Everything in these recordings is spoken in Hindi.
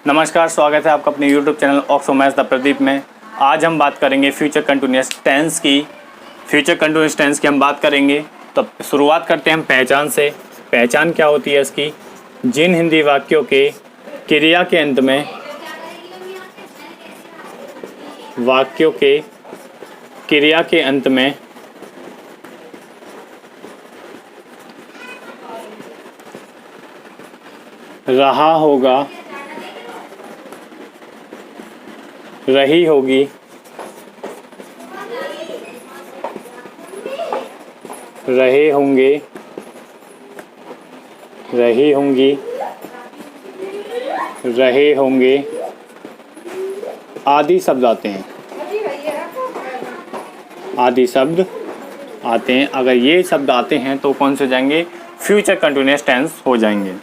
नमस्कार, स्वागत है आपका अपने YouTube channel oxo maths the Pradeep में। आज हम बात करेंगे फ्यूचर कंटिन्यूअस टेंस की। फ्यूचर कंटिन्यूअस टेंस की हम बात करेंगे तो शुरुआत करते हैं हम पहचान से। पहचान क्या होती है इसकी? जिन हिंदी वाक्यों के क्रिया के अंत में वाक्यों के क्रिया के अंत में रहा होगा, रही होगी, रहे होंगे, रही होंगी, रहे होंगे आदि शब्द आते हैं। आदि शब्द आते हैं। अगर ये शब्द आते हैं तो कौन से हो जाएंगे? फ्यूचर कंटिन्यूअस टेंस हो जाएंगे।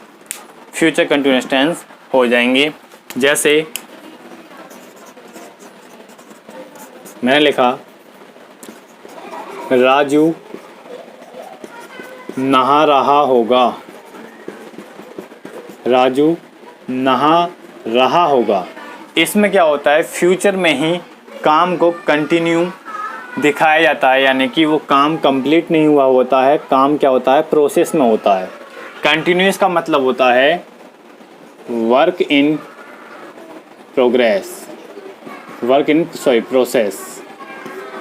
फ्यूचर कंटिन्यूअस टेंस हो जाएंगे। जैसे मैंने लिखा राजू नहा रहा होगा। राजू नहा रहा होगा। इसमें क्या होता है? फ्यूचर में ही काम को कंटिन्यू दिखाया जाता है, यानी कि वो काम कंप्लीट नहीं हुआ होता है। काम क्या होता है? प्रोसेस में होता है। कंटिन्यूअस का मतलब होता है work in progress, process.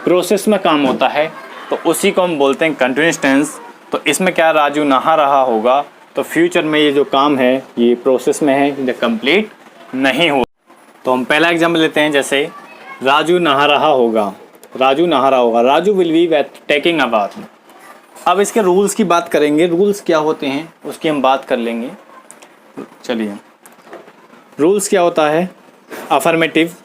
Process में काम होता है तो उसी को हम बोलते हैं कंटिन्यूअस टेंस। तो इसमें क्या, राजू नहा रहा होगा, तो फ्यूचर में ये जो काम है ये प्रोसेस में है, ये कंप्लीट नहीं हो। तो हम पहला एग्जाम्पल लेते हैं। जैसे राजू नहा रहा होगा। राजू नहा रहा होगा। Raju will be taking a bath. अब इसके रूल्स की बात करेंगे। रूल्स क्या होते हैं उसकी हम बात कर लेंगे। चलिए, रूल्स क्या होता है? अफर्मेटिव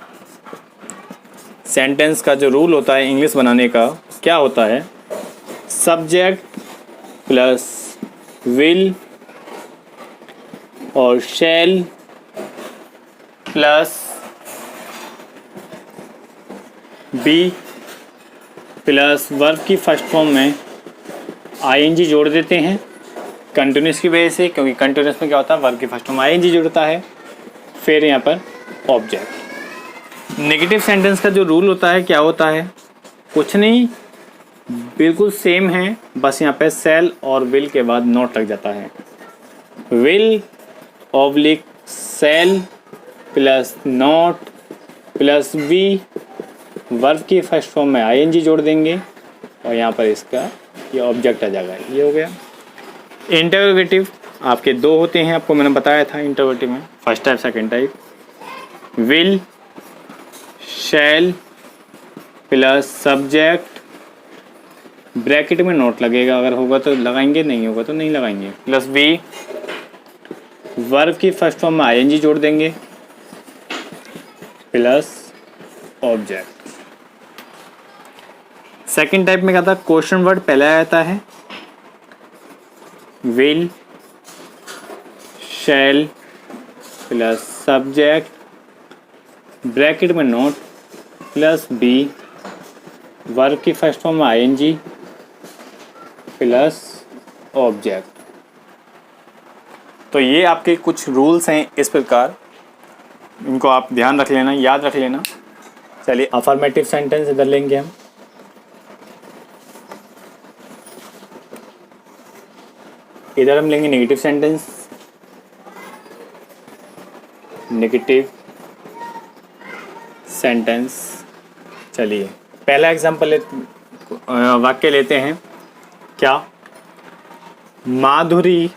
सेंटेंस का जो रूल होता है इंग्लिश बनाने का, क्या होता है? सब्जेक्ट प्लस विल और shall plus be plus verb की फर्स्ट फॉर्म में आईएनजी जोड़ देते हैं कंटिन्यूस की वजह से, क्योंकि कंटिन्यूस में क्या होता है? वर्ब की फर्स्ट फॉर्म आईएनजी जुड़ता है, फिर यहाँ पर ऑब्जेक्ट। नेगेटिव सेंटेंस का जो रूल होता है क्या होता है? कुछ नहीं, बिल्कुल सेम है, बस यहाँ पे सेल और विल के बाद नॉट लग जाता है। Will oblique shall plus not plus be, verb की फर्स्ट फॉर्म में आईएनजी जोड़ देंगे और यहाँ पर इसका ये ऑब्जेक्ट आ जाएगा। ये हो गया। इंटरोगेटिव आपके दो होते हैं, आपको मैंने बताया था इंटरोगेटिव में, first type second type. Will shell plus subject, bracket में नोट लगेगा, अगर होगा तो लगाएंगे, नहीं होगा तो नहीं लगाएंगे, प्लस बी, वर्ब की फर्स्ट फॉर्म में आईएनजी जोड़ देंगे, प्लस ऑब्जेक्ट। सेकंड टाइप में क्या था? क्वेश्चन वर्ड पहले आता है। Will shell plus subject, bracket में नोट प्लस बी, वर्ब की फर्स्ट फॉर्म में आईएनजी प्लस ऑब्जेक्ट। तो ये आपके कुछ रूल्स हैं इस प्रकार, इनको आप ध्यान रख लेना, याद रख लेना। चलिए, अफर्मेटिव सेंटेंस इधर लेंगे हम। इधर हम लेंगे नेगेटिव सेंटेंस। Negative sentence. चलिए, पहला एग्जांपल वाक्य लेते हैं। क्या? माधुरी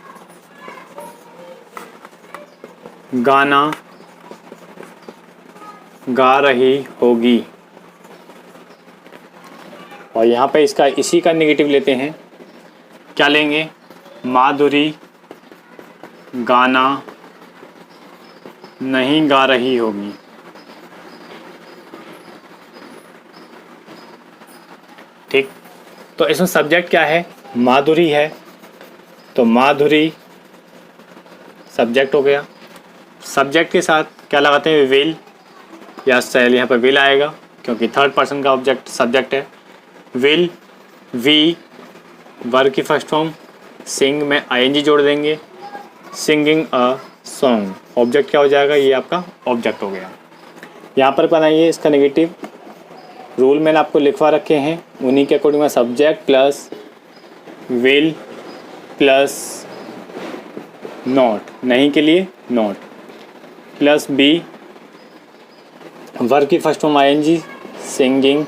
गाना गा रही होगी। और यहाँ पे इसका इसी का नेगेटिव लेते हैं। क्या लेंगे? माधुरी गाना नहीं गा रही होगी। ठीक, तो इसमें सब्जेक्ट क्या है? माधुरी है, तो माधुरी सब्जेक्ट हो गया। सब्जेक्ट के साथ क्या लगाते हैं? विल या सेल। यहाँ पर विल आएगा क्योंकि थर्ड पर्सन का ऑब्जेक्ट सब्जेक्ट है। विल, वी, वर्ब की फर्स्ट फॉर्म, सिंग में आईएनजी जोड़ देंगे, सिंगिंग अ सॉन्ग। ऑब्जेक्ट क्या हो जाएगा, ये आपका ऑब्जेक्ट हो गया। यहाँ पर बनाइए इसका नेगेटिव। रूल मैंने आपको लिखवा रखे हैं, उन्हीं के अकॉर्डिंग में subject plus will plus not, नहीं के लिए नॉट, प्लस बी वर्ब की फर्स्ट फॉर्म आईएनजी, सिंगिंग,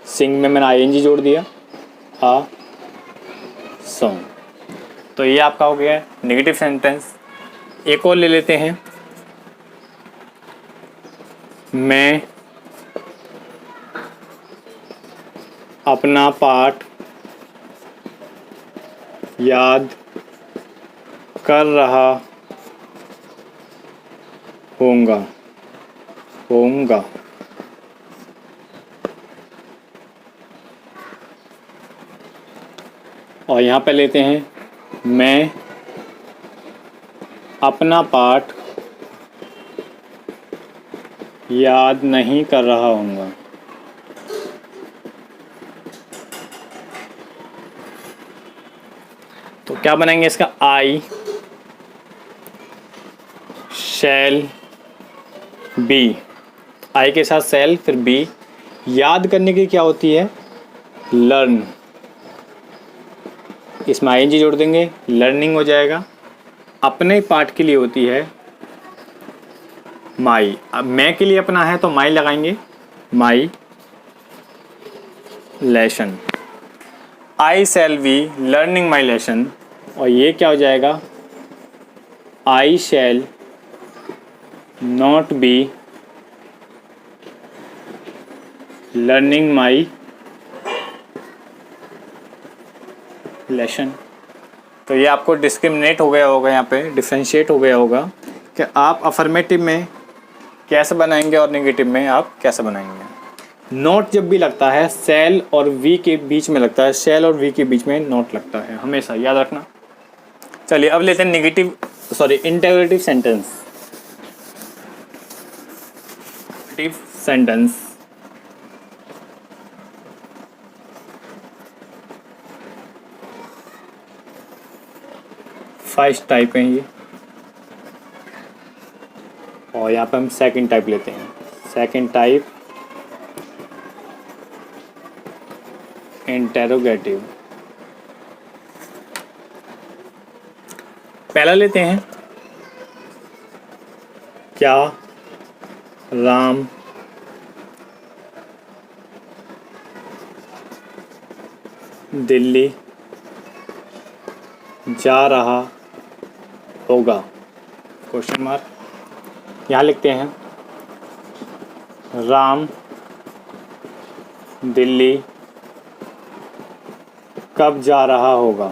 सिंग में मैंने आईएनजी जोड़ दिया, आ सॉन्ग। तो ये आपका हो गया नेगेटिव सेंटेंस। एक और ले लेते हैं, मैं अपना पाठ याद कर रहा होऊंगा। और यहाँ पे लेते हैं, मैं अपना पाठ याद नहीं कर रहा होऊंगा। तो क्या बनाएंगे इसका, आई शैल बी, आई के साथ शैल फिर बी, याद करने की क्या होती है, लर्न, इसमें आईएनजी जोड़ देंगे, लर्निंग हो जाएगा। अपने पाठ के लिए होती है माई, अब मैं के लिए अपना है तो माई लगाएंगे, my lesson, I shall be learning my lesson. और ये क्या हो जाएगा, I shall not be learning my lesson. तो ये आपको डिस्क्रिमिनेट हो गया होगा, यहाँ पे डिफ्रेंशिएट हो गया होगा कि आप अफर्मेटिव में कैसे बनाएंगे और नेगेटिव में आप कैसे बनाएंगे। नोट जब भी लगता है शैल और वी के बीच में लगता है, शैल और वी के बीच में नोट लगता है, हमेशा याद रखना। चलिए अब लेते हैं negative integrative sentence. Sentence first type है ये, और यहाँ पे हम सेकंड टाइप लेते हैं। Second type interrogative. पहला लेते हैं, क्या राम दिल्ली जा रहा होगा, क्वेश्चन मार्क। यहाँ लिखते हैं, राम दिल्ली कब जा रहा होगा।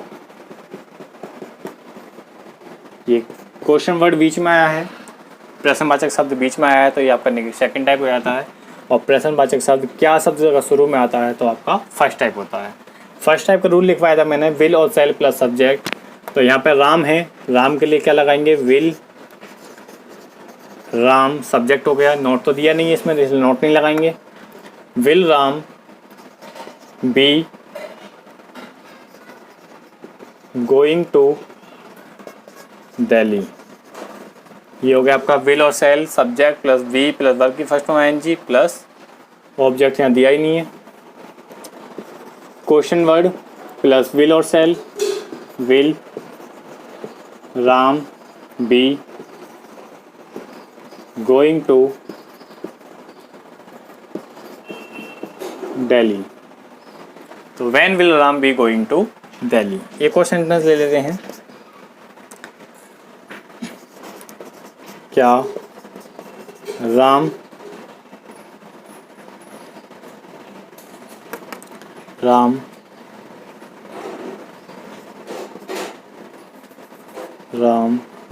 ये क्वेश्चन वर्ड बीच में आया है, प्रश्नवाचक शब्द बीच में आया है, तो ये आपका सेकंड टाइप हो जाता है। और प्रश्नवाचक शब्द क्या शब्द अगर शुरू में आता है तो आपका फर्स्ट टाइप होता है। फर्स्ट टाइप का रूल लिखवाया था मैंने, विल और शैल प्लस सब्जेक्ट। तो यहाँ पे राम है, राम के लिए क्या लगाएंगे, विल राम, सब्जेक्ट हो गया। नोट तो दिया नहीं है इसमें, इसलिए नोट नहीं लगाएंगे। Will Ram be going to Delhi. ये हो गया आपका विल और shall, subject plus V plus verb की first form ING plus object यहाँ दिया ही नहीं है। क्वेश्चन वर्ड प्लस विल और shall, will Ram be going to Delhi. तो when will Ram be going to Delhi. एक और सेंटेंस ले लेते हैं, क्या राम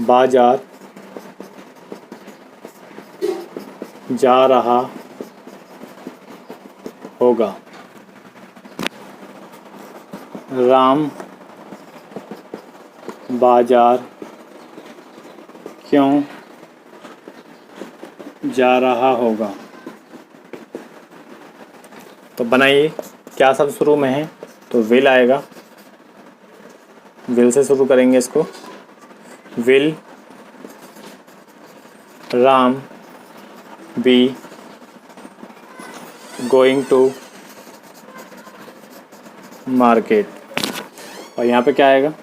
बाजार जा रहा होगा। राम बाजार क्यों जा रहा होगा। तो बनाइए, क्या सब शुरू में है, तो विल आएगा, विल से शुरू करेंगे इसको। Will Ram be going to market. और यहाँ पे क्या आएगा,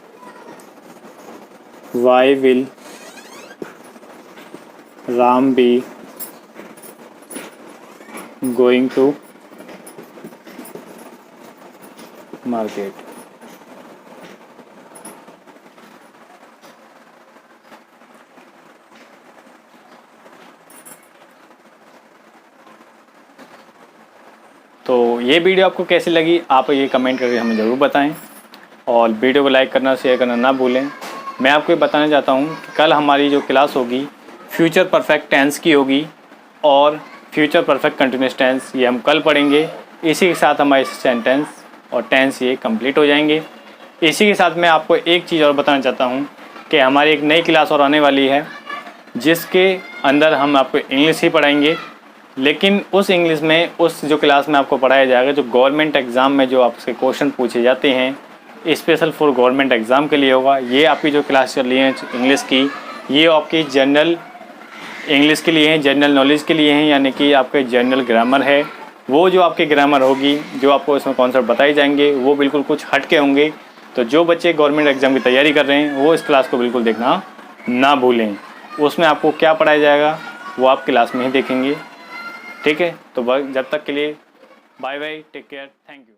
why will Ram be going to market. तो ये वीडियो आपको कैसी लगी आप ये कमेंट करके हमें ज़रूर बताएं, और वीडियो को लाइक करना शेयर करना ना भूलें। मैं आपको ये बताना चाहता हूँ कि कल हमारी जो क्लास होगी फ्यूचर परफेक्ट टेंस की होगी और फ्यूचर परफेक्ट कंटिन्यूस टेंस, ये हम कल पढ़ेंगे। इसी के साथ हमारे सेंटेंस और टेंस ये कंप्लीट हो जाएंगे। इसी के साथ मैं आपको एक चीज़ और बताना चाहता हूँ कि हमारी एक नई क्लास और आने वाली है, जिसके अंदर हम आपको इंग्लिश ही पढ़ाएंगे, लेकिन उस इंग्लिश में उस जो क्लास में आपको पढ़ाया जाएगा जो गवर्नमेंट एग्ज़ाम में जो आपसे क्वेश्चन पूछे जाते हैं स्पेशल फॉर गवर्नमेंट एग्ज़ाम के लिए होगा। ये आपकी जो क्लास चल रही है इंग्लिश की, ये आपकी जनरल इंग्लिश के लिए हैं, जनरल नॉलेज के लिए हैं, यानी कि आपके जनरल ग्रामर है। वो जो आपकी ग्रामर होगी, जो आपको इसमें कॉन्सेप्ट बताए जाएंगे वो बिल्कुल कुछ हट के होंगे। तो जो बच्चे गवर्नमेंट एग्ज़ाम की तैयारी कर रहे हैं वो इस क्लास को बिल्कुल देखना ना भूलें। उसमें आपको क्या पढ़ाया जाएगा वो आप क्लास में ही देखेंगे। ठीक है, तो जब तक के लिए bye bye, take care, thank you.